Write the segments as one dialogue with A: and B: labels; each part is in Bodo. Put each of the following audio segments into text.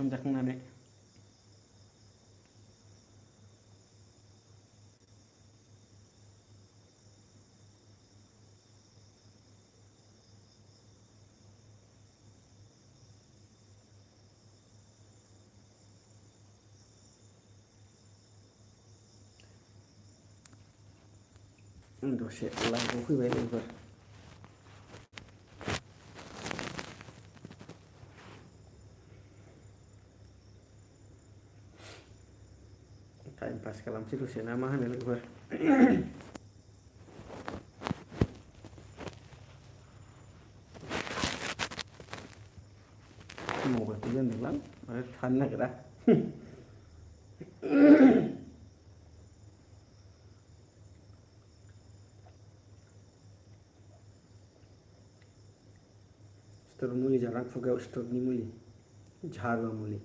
A: ओंखाम जाखांनानै दसे लाइभआव फैबाय लोगोफोर टाइम पास खालामसै दसे ना मा होनो लोगोफोर मबाइलखौ दोनदोंलां आरो थानो नागिरा सिथर मुलि जाना खुगायाव सिथरनि मुलि झारुवा मुलि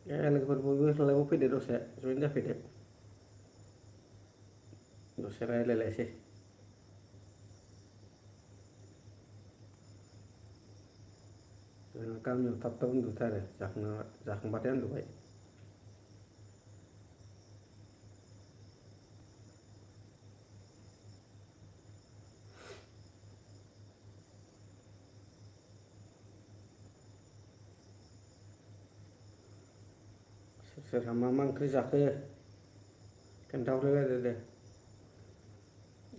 A: लोगोफोर बयबो लाइभआव फैदो दसे जइन जाफैदो दसे रायलायलायसै गामियाव थाब थाब उन्दुथारो जाखांबाथाय उन्दुबाय सोरहा मा ओंख्रि जाखो खोन्थाहरलायलायदो दे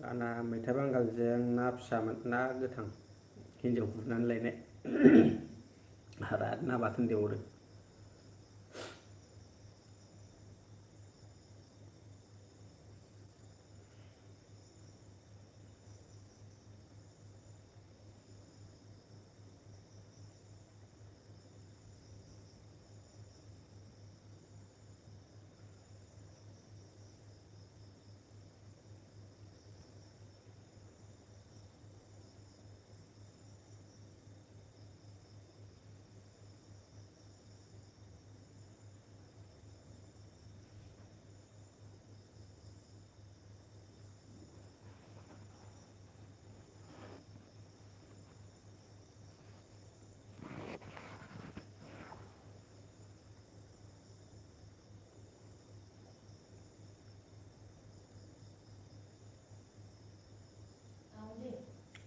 A: आंना मैथा बांगालजों ना फिसामोन ना गोथां हिन्जाव गुरनानै लायनाय आरो ना बाथोन देवदों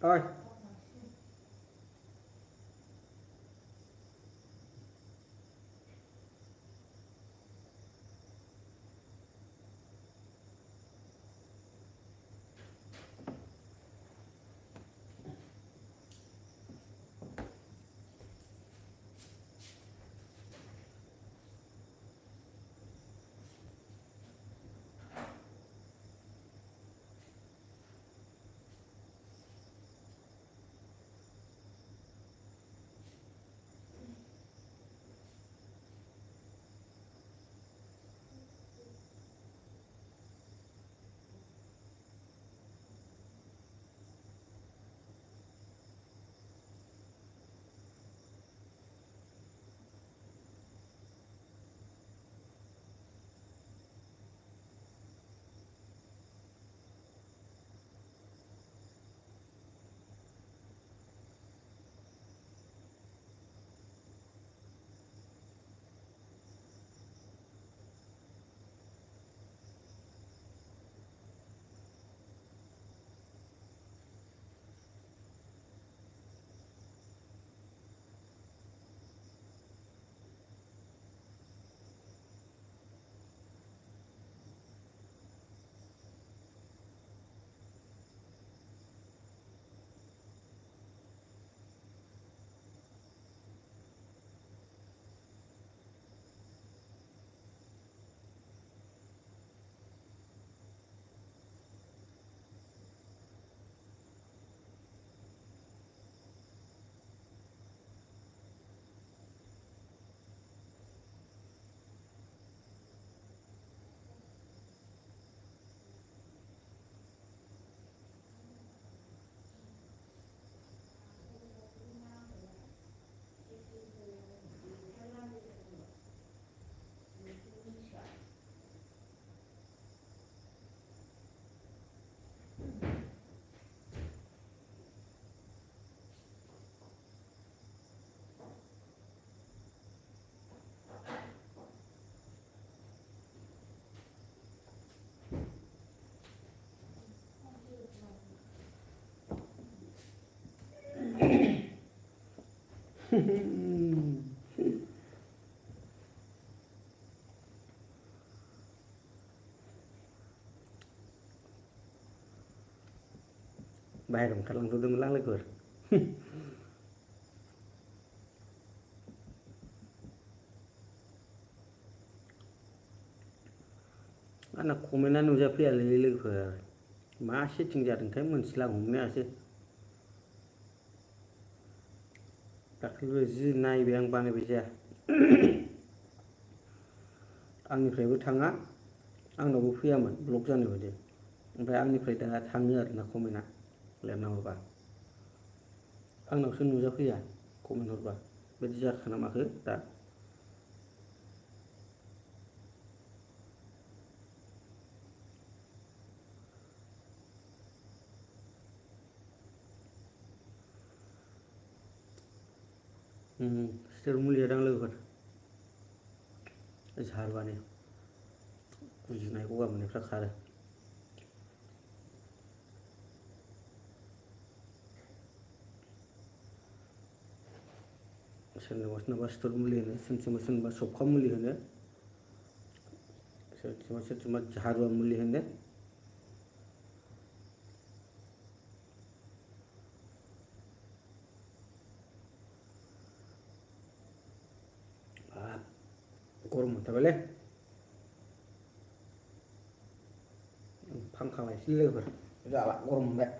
A: ओइ बाहेरायाव ओंखारलांथ'दोंमोनलां लोगोफोर आंना कमेन्टआ नुजाफैयालै लोगोफोर मा सेटिं जादोंथाय मोनथिला आं हमनो हायासै दाख्लैबो जि नायबाय आं बानायबाय जाया आंनिफ्रायबो थाङा आंनावबो फैयामोन ब्लक जानाय बायदि ओमफ्राय आंनिफ्राय दा थाङो आरोना कमेन्टआ लिरना हरबा आंनावसो नुजाफैया कमेन्ट हरबा बिदि जाखो ना माखो दा स्टेरइड मुलि जादों लोगोफोर झारबानि गुजुनाय गगा मोननायफ्रा खारो सोरनाबा सोरनाबा स्टेरइड मुलि होनो सोरनिबा सोरनाबा सबखा मुलि होनो सोरथिंबा सोरथिंबा झारुवा मुलि होनो गरम मोनथारबायलै फांखा लायसै लोगोफोर जाला गरम मोनबाय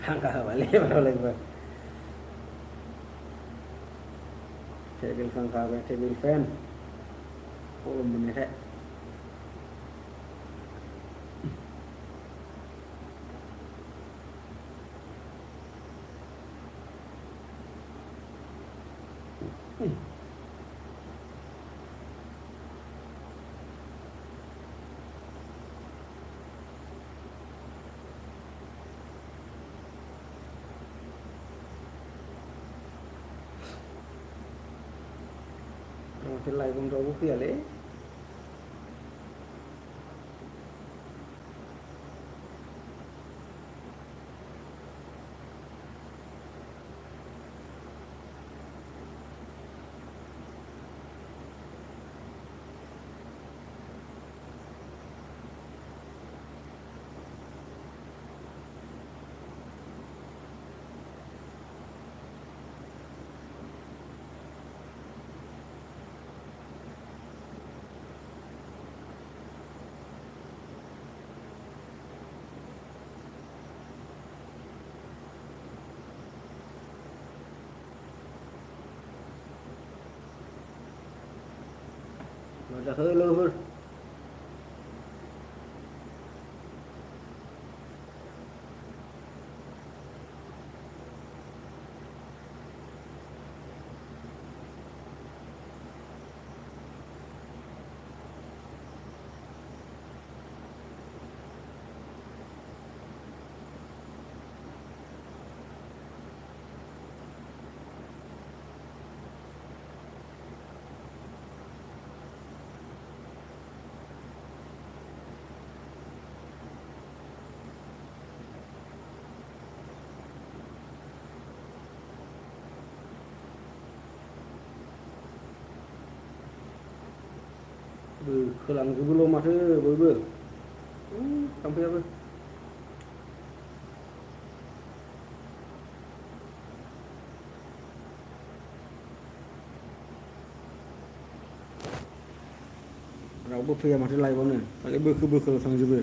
A: फांखा होबायलै बारावलायबो टेबोल फांखा होबाय टेबोल फेन गरम मोननायखाय माथो लाइगनफ्रावबो फैयालै मा जाखो लोगोफोर खोलांजोबोल' माथो बयबो थाम्फैयाबो रावबो फैया माथो लाइभआवनो खालि बोखो बोखोल' थांजोबो।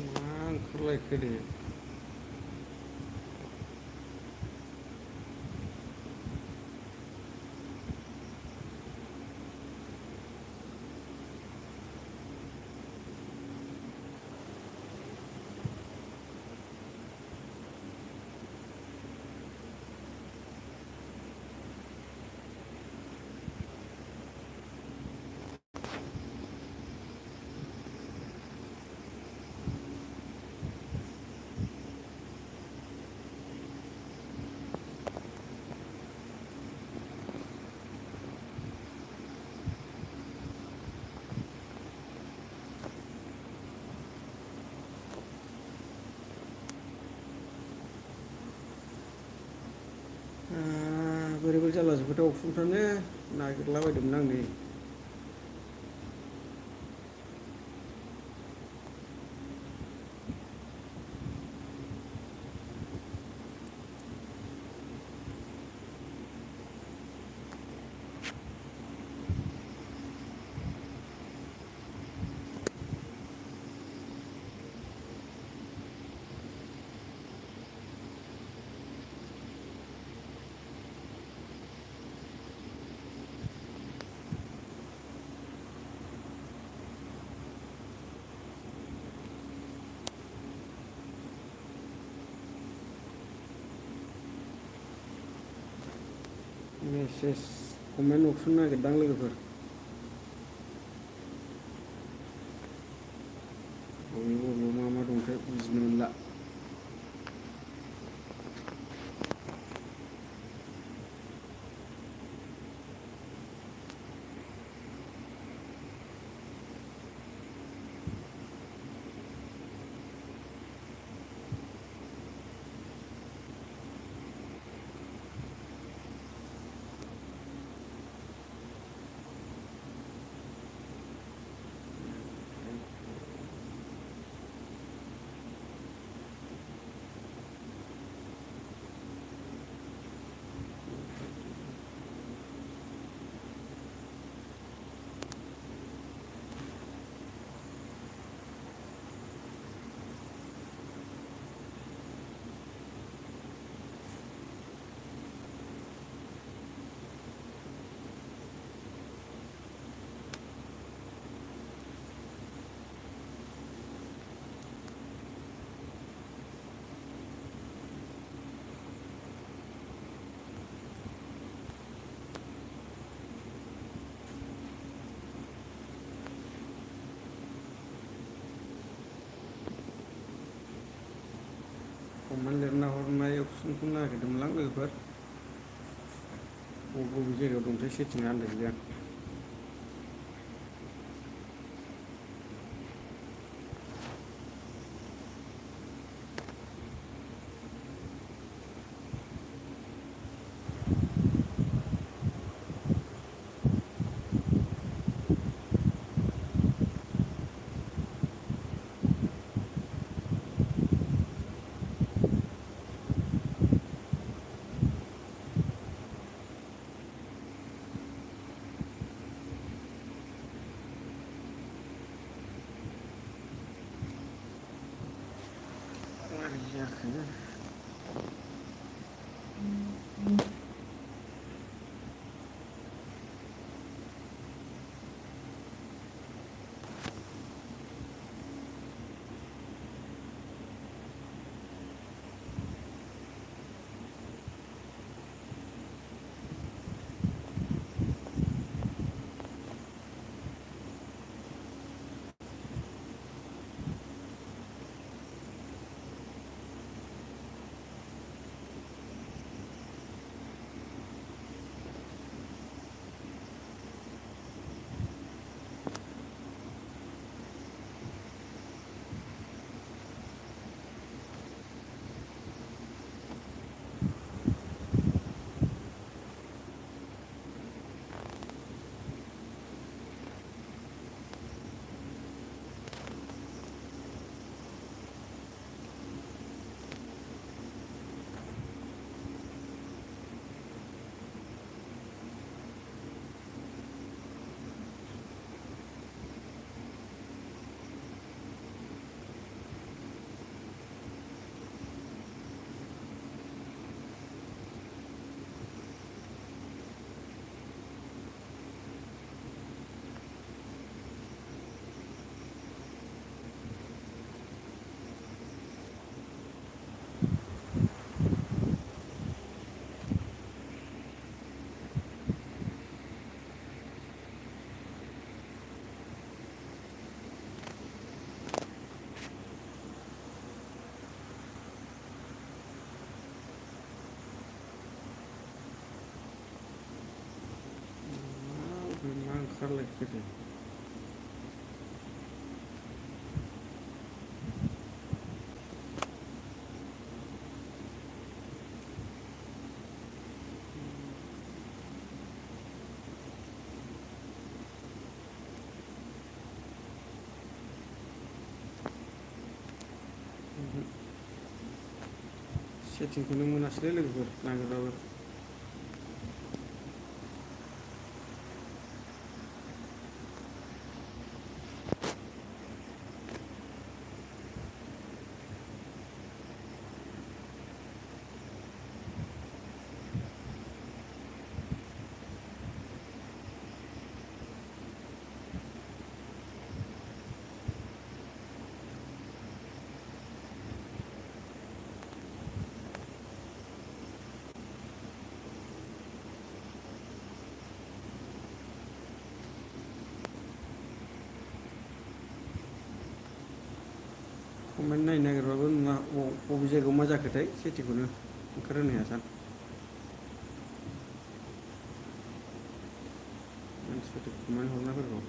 A: मा ओंखारलायखो दे बोरै बोरै जालाजोबखोथाय अपसनफ्रानो नागिरलाबायदोंमोन आं नै मेसेज कमेन्ट अपसन नागिरदां लोगोफोर बबे बबेयाव मा मा दंथाय बुजिनो मोनला कमेन्ट लिरना हरनाय अपसनखौ नागिरदोंमोनलां लोगोफोर बबे जायगायाव दंथाय सेटिंआ आन्दायजोब्बाय आं मारै जाखो मा ओंखारलायखो दे सेटिंखौनो मोनासैलै लोगोफोर नागिरबाबो कमेन्ट नायनो नागिरबाबो नुवा बबे जायगायाव मा जाखोथाय सेटिंखौनो ओंखारहोनो हायासां मानसिफोर कमेन्ट हरनायफोरखौ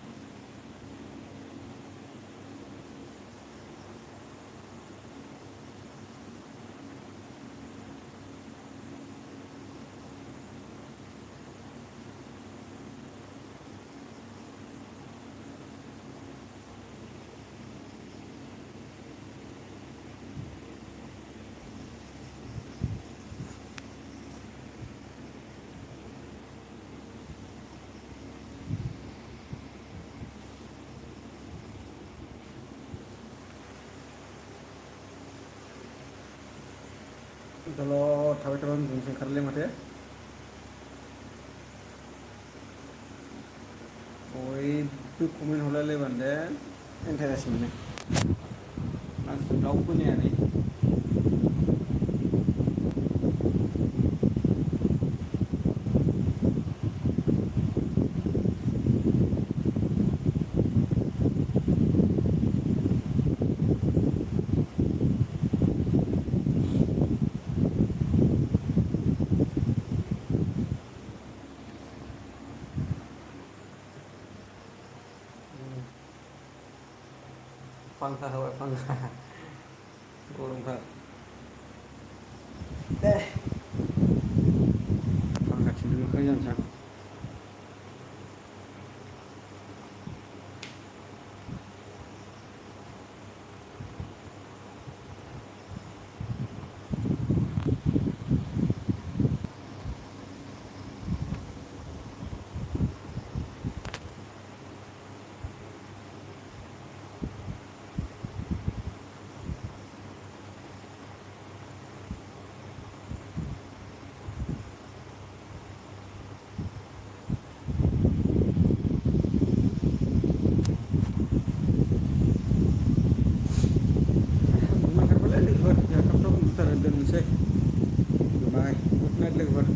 A: दलद थाबाय थाबा उन्दुनोसो ओंखारोलै माथो बयबो कमेन्ट हरलायलायबानो देन इन्टारेस्ट मोनो मानसिफोर रावबो नायालै फांखा होबाय फांखा गरमथार दे फांखा थिंनो मोखां जानोसां उन्दुनो ओंखारबायलै लोगोफोर जोंहा थाब थाब उन्दुथारो दोननोसै बाय गुड नाइट लोगोफोर